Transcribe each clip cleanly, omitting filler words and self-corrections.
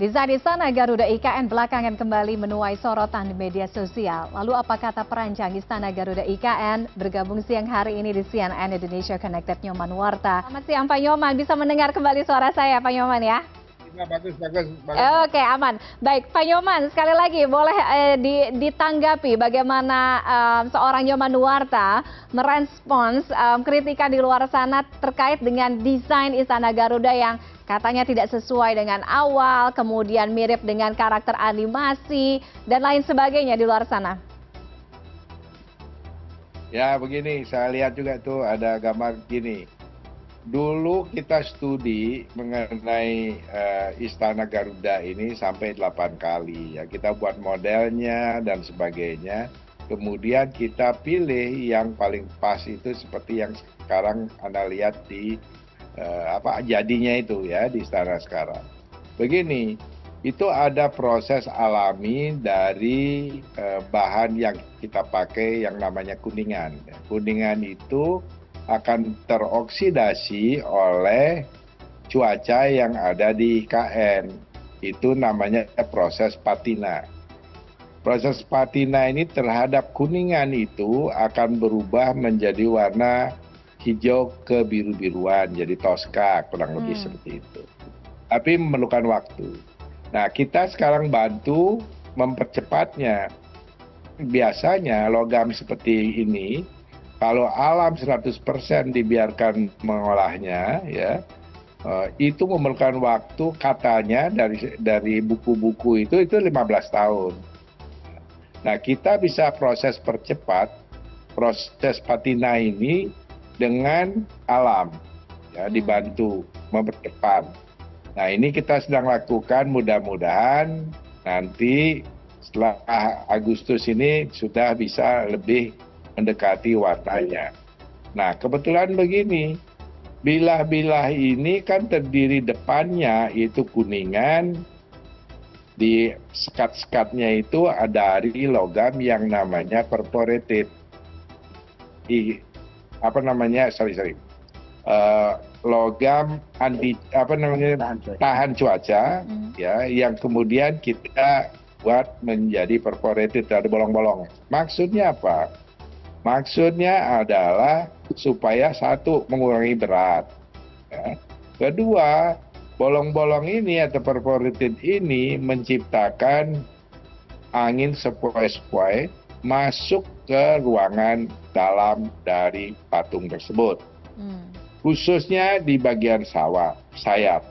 Desain Istana Garuda IKN belakangan kembali menuai sorotan di media sosial. Lalu apa kata perancang Istana Garuda IKN? Bergabung siang hari ini di CNN Indonesia Connected Nyoman Warta. Selamat siang Pak Nyoman, bisa mendengar kembali suara saya Pak Nyoman ya? Ya, bagus. Oke, aman. Baik, Pak Nyoman, sekali lagi boleh ditanggapi bagaimana seorang Nyoman Warta merespons kritikan di luar sana terkait dengan desain Istana Garuda yang katanya tidak sesuai dengan awal, kemudian mirip dengan karakter animasi, dan lain sebagainya di luar sana. Ya begini, saya lihat juga tuh ada gambar gini. Dulu kita studi mengenai Istana Garuda ini sampai 8 kali. Ya, kita buat modelnya dan sebagainya. Kemudian kita pilih yang paling pas itu seperti yang sekarang Anda lihat di jadinya itu ya di istana sekarang. Begini, itu ada proses alami dari bahan yang kita pakai yang namanya kuningan. Kuningan itu akan teroksidasi oleh cuaca yang ada di IKN. Itu namanya proses patina. Proses patina ini terhadap kuningan itu akan berubah menjadi warna hijau ke biru-biruan, jadi toska, kurang lebih seperti itu. Tapi memerlukan waktu. Nah, kita sekarang bantu mempercepatnya. Biasanya logam seperti ini, kalau alam 100% dibiarkan mengolahnya, ya, itu memerlukan waktu katanya dari buku-buku itu 15 tahun. Nah, kita bisa proses percepat, proses patina ini dengan alam, ya, dibantu mempercepat. Nah, ini kita sedang lakukan, mudah-mudahan nanti setelah Agustus ini sudah bisa lebih mendekati warnanya. Nah, kebetulan begini, bilah-bilah ini kan terdiri depannya itu kuningan, di sekat-sekatnya itu dari logam yang namanya perforated. Logam tahan cuaca, ya, yang kemudian kita buat menjadi perforated, ada bolong-bolong. Maksudnya apa? Maksudnya adalah supaya satu, mengurangi berat, ya. Kedua, bolong-bolong ini atau perforated ini menciptakan angin sepoi-sepoi masuk ke ruangan dalam dari patung tersebut, khususnya di bagian sayap.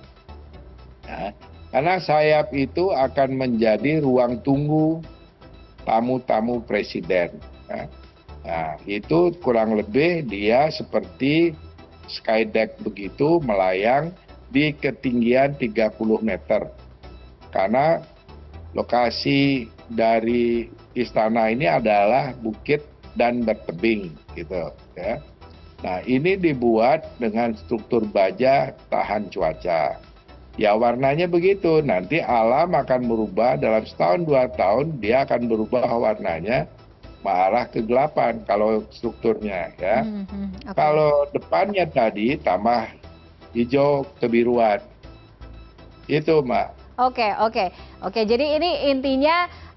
Nah, karena sayap itu akan menjadi ruang tunggu tamu-tamu presiden. Nah, itu kurang lebih dia seperti skydeck begitu, melayang di ketinggian 30 meter. Karena lokasi dari istana ini adalah bukit dan bertebing gitu ya. Nah, ini dibuat dengan struktur baja tahan cuaca. Ya, warnanya begitu. Nanti alam akan berubah dalam setahun 2 tahun, dia akan berubah warnanya mengarah kegelapan kalau strukturnya ya. Okay. Kalau depannya tadi tambah hijau kebiruan. Itu, Mbak. Oke. Jadi ini intinya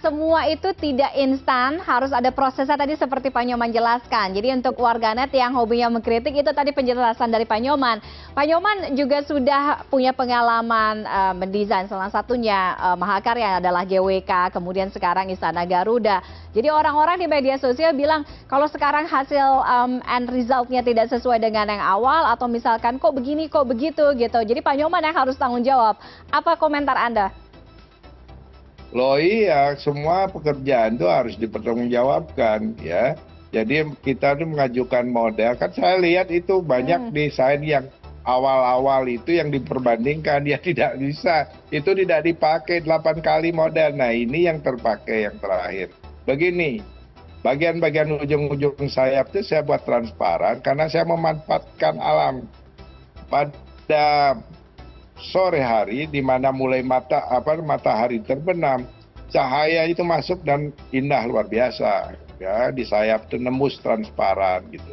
semua itu tidak instan, harus ada prosesnya tadi seperti Pak Nyoman jelaskan. Jadi untuk warganet yang hobinya mengkritik, itu tadi penjelasan dari Pak Nyoman. Pak Nyoman juga sudah punya pengalaman mendesain, salah satunya Mahakarya adalah GWK, kemudian sekarang Istana Garuda. Jadi orang-orang di media sosial bilang kalau sekarang hasil end resultnya tidak sesuai dengan yang awal, atau misalkan kok begini kok begitu gitu. Jadi Pak Nyoman yang harus tanggung jawab. Apa komentar Anda? Loh iya, semua pekerjaan itu harus dipertanggungjawabkan ya. Jadi kita tuh mengajukan model, kan saya lihat itu banyak desain yang awal-awal itu yang diperbandingkan, ya tidak bisa. Itu tidak dipakai 8 kali model. Nah, ini yang terpakai yang terakhir. Begini, bagian-bagian ujung-ujung sayap itu saya buat transparan karena saya memanfaatkan alam. Pada sore hari di mana mulai matahari terbenam, cahaya itu masuk dan indah luar biasa ya, di sayap itu nembus transparan gitu.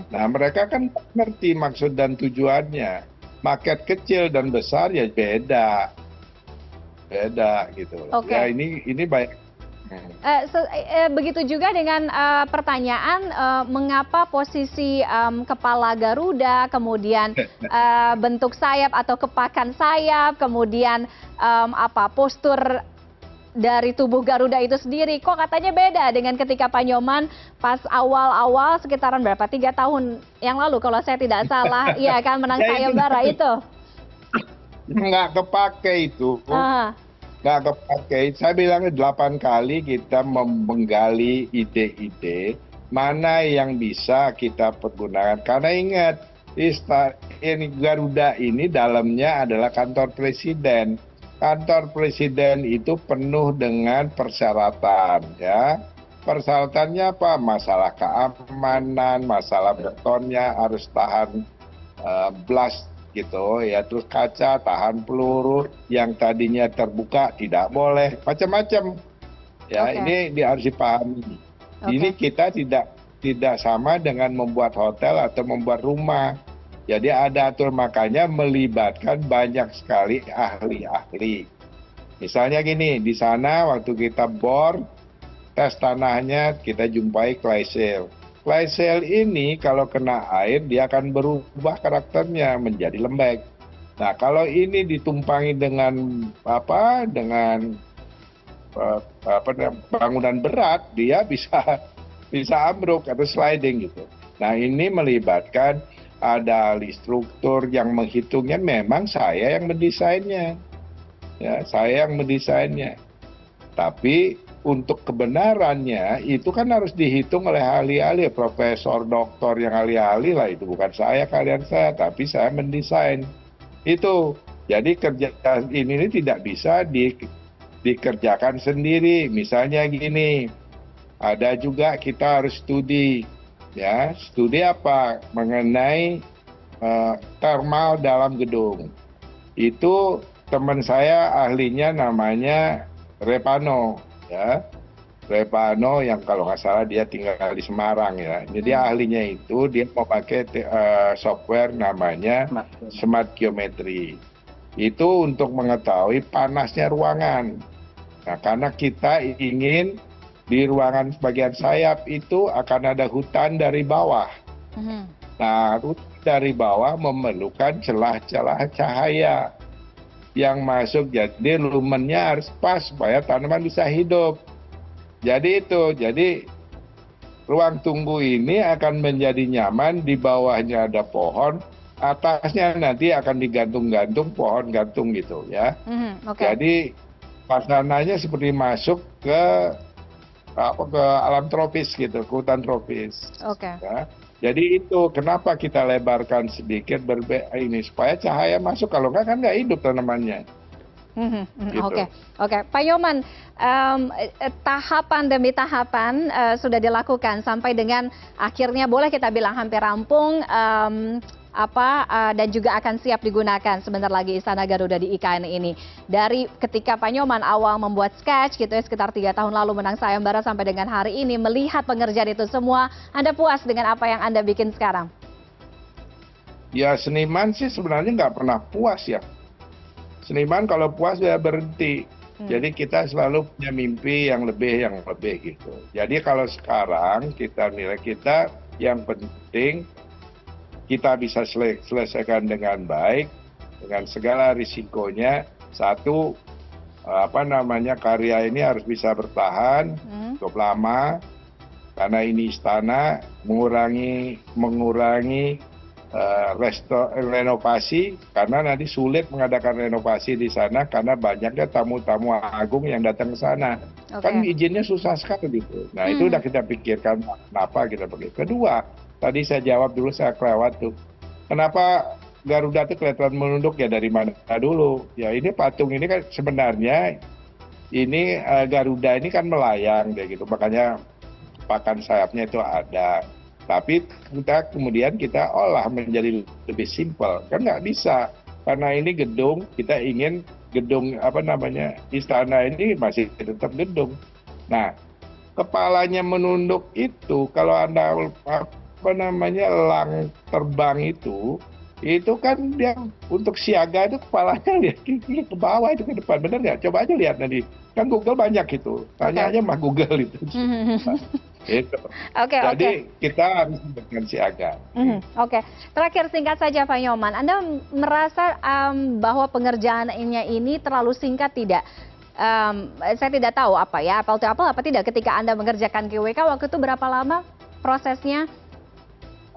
Nah, mereka kan ngerti maksud dan tujuannya. Market kecil dan besar ya beda. beda gitu loh. Oke. Ya ini banyak. Begitu juga dengan pertanyaan mengapa posisi kepala Garuda, kemudian bentuk sayap atau kepakan sayap, kemudian postur dari tubuh Garuda itu sendiri, kok katanya beda dengan ketika Pak Nyoman pas awal-awal sekitaran berapa 3 tahun yang lalu kalau saya tidak salah, iya kan menang Ya itu sayembara itu. nggak kepake itu. Ah, Nggak kepake. Saya bilangnya 8 kali kita menggali ide-ide mana yang bisa kita pergunakan. Karena ingat, ini Garuda ini dalamnya adalah kantor presiden. Kantor presiden itu penuh dengan persyaratan, ya. Persyaratannya apa? Masalah keamanan, masalah betonnya harus tahan blast gitu ya, terus kaca tahan peluru, yang tadinya terbuka tidak boleh, macam-macam ya. Oke. Ini harus dipahami. Ini Oke. kita tidak sama dengan membuat hotel atau membuat rumah. Jadi ada atur, makanya melibatkan banyak sekali ahli-ahli. Misalnya gini, di sana waktu kita bor tes tanahnya kita jumpai clay shale. Clay shale ini kalau kena air dia akan berubah karakternya menjadi lembek. Nah, kalau ini ditumpangi dengan bangunan berat, dia bisa ambruk atau sliding gitu. Nah, ini melibatkan ada ahli struktur yang menghitungnya, memang saya yang mendesainnya. Ya, saya yang mendesainnya. Tapi untuk kebenarannya itu kan harus dihitung oleh ahli-ahli, profesor, doktor yang ahli-ahli lah, itu bukan saya, kalian saya, tapi saya mendesain itu. Jadi kerja ini tidak bisa dikerjakan sendiri. Misalnya gini, ada juga kita harus studi, ya, studi apa mengenai thermal dalam gedung. Itu teman saya ahlinya namanya Repano, ya. Repano yang kalau nggak salah dia tinggal di Semarang ya. Jadi dia ahlinya itu dia mau pakai software namanya Smart Geometry. Itu untuk mengetahui panasnya ruangan. Nah, karena kita ingin di ruangan bagian sayap itu akan ada hutan dari bawah. Nah, hutan dari bawah memerlukan celah-celah cahaya yang masuk, jadi lumennya harus pas supaya tanaman bisa hidup. Jadi ruang tunggu ini akan menjadi nyaman, di bawahnya ada pohon, atasnya nanti akan digantung-gantung pohon gantung gitu ya. Okay. Jadi pasangannya seperti masuk ke alam tropis gitu, ke hutan tropis. Oke. Ya. Jadi itu kenapa kita lebarkan sedikit ini supaya cahaya masuk, kalau nggak kan nggak hidup tanamannya. Gitu. Oke. Pak Nyoman, tahapan demi tahapan sudah dilakukan sampai dengan akhirnya boleh kita bilang hampir rampung, dan juga akan siap digunakan sebentar lagi Istana Garuda di IKN ini. Dari ketika Pak Nyoman awal membuat sketch gitu ya, sekitar 3 tahun lalu menang sayembara sampai dengan hari ini, melihat pengerjaan itu semua, Anda puas dengan apa yang Anda bikin sekarang? Ya, seniman sih sebenarnya nggak pernah puas ya. Seniman kalau puas ya berhenti. Jadi kita selalu punya mimpi yang lebih gitu. Jadi kalau sekarang kita nilai kita yang penting kita bisa selesaikan dengan baik, dengan segala risikonya. Satu, karya ini harus bisa bertahan cukup lama, karena ini istana, mengurangi renovasi, karena nanti sulit mengadakan renovasi di sana karena banyaknya tamu-tamu agung yang datang ke sana. Kan izinnya susah sekali gitu. Nah, itu udah kita pikirkan kenapa kita begitu. Kedua, tadi saya jawab dulu, saya kelewat tuh. Kenapa Garuda itu kelihatan menunduk ya, dari mana dulu? Ya ini patung ini kan sebenarnya ini Garuda ini kan melayang deh gitu. Makanya pakan sayapnya itu ada. Tapi kemudian kita olah menjadi lebih simpel. Kan nggak bisa. Karena ini gedung, kita ingin gedung istana ini masih tetap gedung. Nah, kepalanya menunduk itu, kalau Anda elang terbang itu itu kan dia untuk siaga itu kepalanya lihat ke bawah itu ke depan, benar nggak? Coba aja lihat nanti. Kan Google banyak itu, tanya aja mah Google itu. Itu. Oke, oke. Jadi kita harus dengan siaga. Oke, terakhir singkat saja Pak Nyoman, Anda merasa bahwa pengerjaannya ini terlalu singkat tidak? Saya tidak tahu apa ya, apple to apple apa tidak ketika Anda mengerjakan GWK waktu itu berapa lama prosesnya?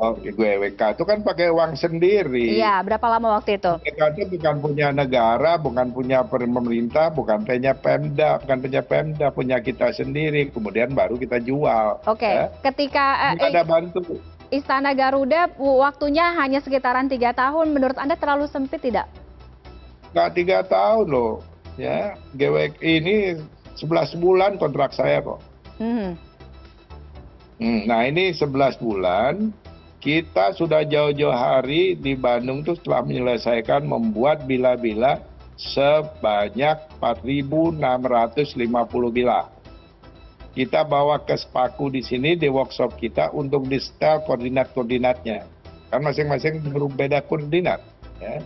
Oh, GWK itu kan pakai uang sendiri. Iya, berapa lama waktu itu? GWK itu bukan punya negara, bukan punya pemerintah, bukan punya Pemda, punya kita sendiri. Kemudian baru kita jual. Oke, Ya. ketika Nggak ada bantu. Istana Garuda waktunya hanya sekitaran 3 tahun, menurut Anda terlalu sempit tidak? Nggak 3 tahun loh. Ya, GWK ini 11 bulan kontrak saya kok. Nah ini 11 bulan. Kita sudah jauh-jauh hari di Bandung tuh setelah menyelesaikan membuat bila-bila sebanyak 4.650 bila. Kita bawa ke Sepaku di sini di workshop kita untuk di setel koordinat-koordinatnya. Kan masing-masing berbeda koordinat. Ya.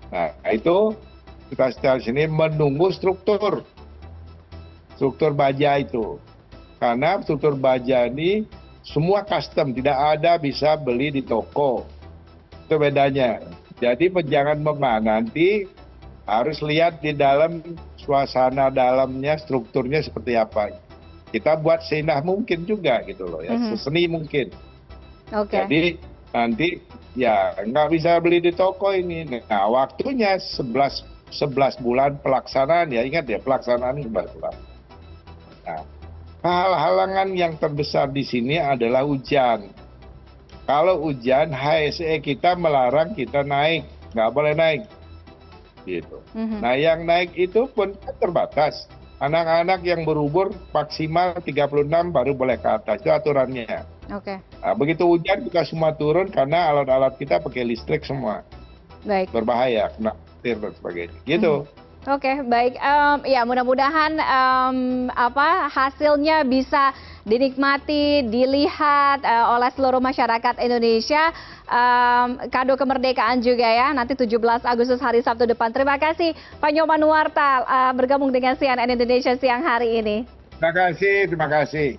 Nah itu kita setel sini menunggu struktur baja itu. Karena struktur baja ini semua custom, tidak ada bisa beli di toko. Itu bedanya. Jadi jangan nanti harus lihat di dalam suasana dalamnya, strukturnya seperti apa. Kita buat seindah mungkin juga gitu loh ya, seseni mungkin. Jadi nanti ya nggak bisa beli di toko ini. Nah waktunya 11 bulan pelaksanaan ya, ingat ya pelaksanaan 11 bulan. Nah, halangan yang terbesar di sini adalah hujan. Kalau hujan, HSE kita melarang kita naik, nggak boleh naik. Gitu. Nah, yang naik itu pun terbatas. Anak-anak yang berumur maksimal 36 baru boleh ke atas, itu aturannya. Nah, begitu hujan kita semua turun karena alat-alat kita pakai listrik semua. Baik. Berbahaya, kena petir dan sebagainya. Gitu. Oke, baik. Ya, mudah-mudahan hasilnya bisa dinikmati, dilihat oleh seluruh masyarakat Indonesia. Kado kemerdekaan juga ya, nanti 17 Agustus hari Sabtu depan. Terima kasih Pak Nyoman Nuarta bergabung dengan CNN Indonesia siang hari ini. Terima kasih.